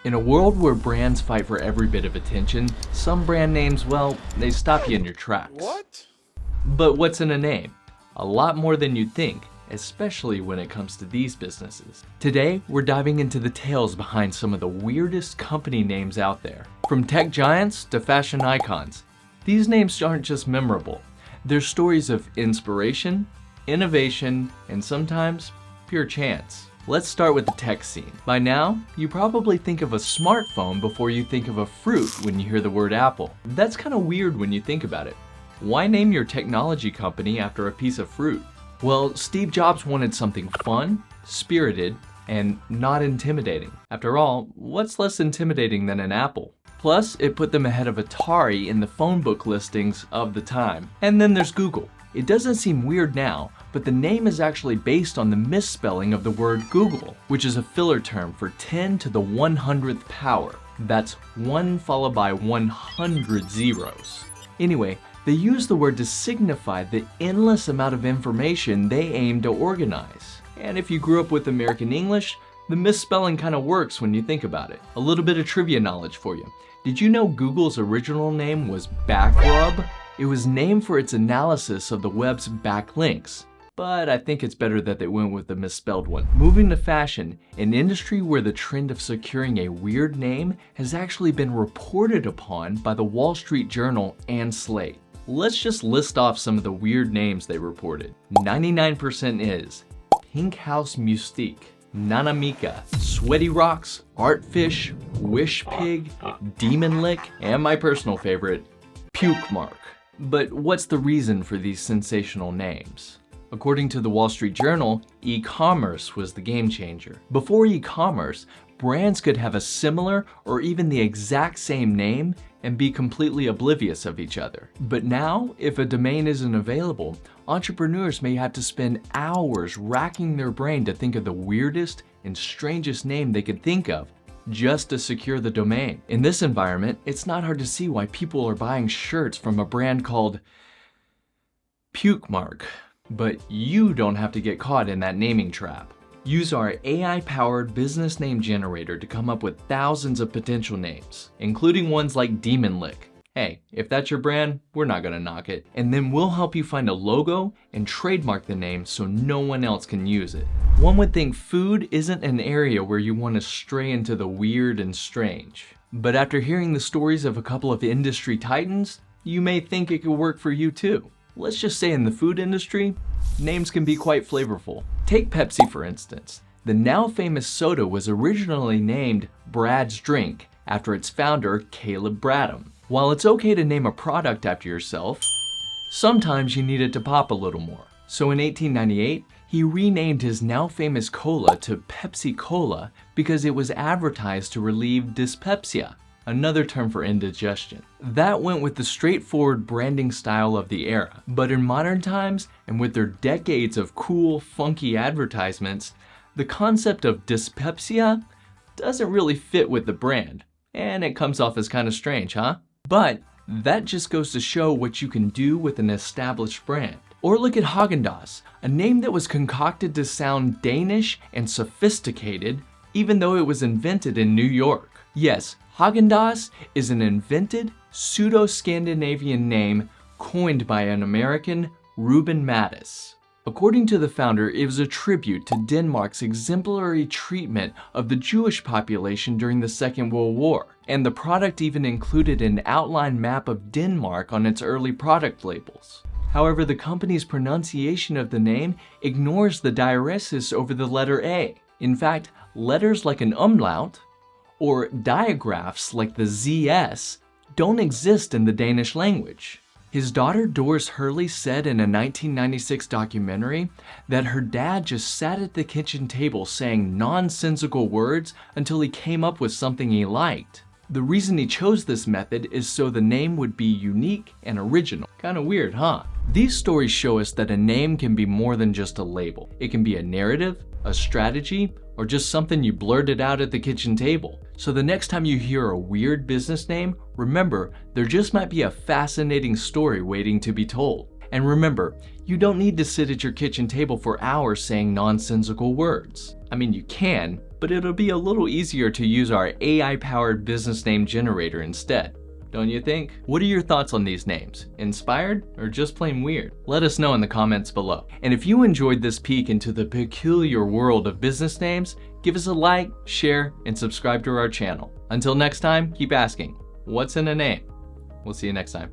In a world where brands fight for every bit of attention, some brand names, well, they stop you in your tracks. What? But what's in a name? A lot more than you'd think, especially when it comes to these businesses. Today, we're diving into the tales behind some of the weirdest company names out there. From tech giants to fashion icons, these names aren't just memorable. They're stories of inspiration, innovation, and sometimes pure chance. Let's start with the tech scene. By now, you probably think of a smartphone before you think of a fruit when you hear the word Apple. That's kind of weird when you think about it. Why name your technology company after a piece of fruit? Well, Steve Jobs wanted something fun, spirited, and not intimidating. After all, what's less intimidating than an apple? Plus, it put them ahead of Atari in the phone book listings of the time. And then there's Google. It doesn't seem weird now, but the name is actually based on the misspelling of the word Google, which is a filler term for 10 to the 100th power. That's 1 followed by 100 zeros. Anyway, they use the word to signify the endless amount of information they aim to organize. And if you grew up with American English, the misspelling kind of works when you think about it. A little bit of trivia knowledge for you. Did you know Google's original name was Backrub? It was named for its analysis of the web's backlinks. But I think it's better that they went with the misspelled one. Moving to fashion, an industry where the trend of securing a weird name has actually been reported upon by the Wall Street Journal and Slate. Let's just list off some of the weird names they reported. 99% is Pink House Mystique, Nanamika, SweatyRocks, Artfish, Wish Pig, Demon Lick, and my personal favorite, Puke Mark. But what's the reason for these sensational names? According to the Wall Street Journal, e-commerce was the game changer. Before e-commerce, brands could have a similar or even the exact same name and be completely oblivious of each other. But now, if a domain isn't available, entrepreneurs may have to spend hours racking their brain to think of the weirdest and strangest name they could think of just to secure the domain. In this environment, it's not hard to see why people are buying shirts from a brand called Puke Mark. But you don't have to get caught in that naming trap. Use our AI-powered business name generator to come up with thousands of potential names, including ones like Demon Lick. Hey, if that's your brand, we're not gonna knock it. And then we'll help you find a logo and trademark the name so no one else can use it. One would think food isn't an area where you want to stray into the weird and strange. But after hearing the stories of a couple of industry titans, you may think it could work for you too. Let's just say in the food industry, names can be quite flavorful. Take Pepsi for instance. The now famous soda was originally named Brad's Drink after its founder, Caleb Bradham. While it's okay to name a product after yourself, sometimes you need it to pop a little more. So in 1898, he renamed his now famous cola to Pepsi Cola because it was advertised to relieve dyspepsia, another term for indigestion. That went with the straightforward branding style of the era. But in modern times, and with their decades of cool, funky advertisements, the concept of dyspepsia doesn't really fit with the brand. And it comes off as kind of strange, huh? But that just goes to show what you can do with an established brand. Or look at Haagen-Dazs, a name that was concocted to sound Danish and sophisticated, even though it was invented in New York. Yes, Haagen-Dazs is an invented, pseudo-Scandinavian name coined by an American, Ruben Mattis. According to the founder, it was a tribute to Denmark's exemplary treatment of the Jewish population during the Second World War, and the product even included an outline map of Denmark on its early product labels. However, the company's pronunciation of the name ignores the diaresis over the letter A. In fact, letters like an umlaut or digraphs like the ZS don't exist in the Danish language. His daughter Doris Hurley said in a 1996 documentary that her dad just sat at the kitchen table saying nonsensical words until he came up with something he liked. The reason he chose this method is so the name would be unique and original. Kinda weird, huh? These stories show us that a name can be more than just a label. It can be a narrative, a strategy, or just something you blurted out at the kitchen table. So the next time you hear a weird business name, remember, there just might be a fascinating story waiting to be told. And remember, you don't need to sit at your kitchen table for hours saying nonsensical words. I mean, you can, but it'll be a little easier to use our AI-powered business name generator instead. Don't you think? What are your thoughts on these names? Inspired or just plain weird? Let us know in the comments below. And if you enjoyed this peek into the peculiar world of business names, give us a like, share, and subscribe to our channel. Until next time, keep asking, what's in a name? We'll see you next time.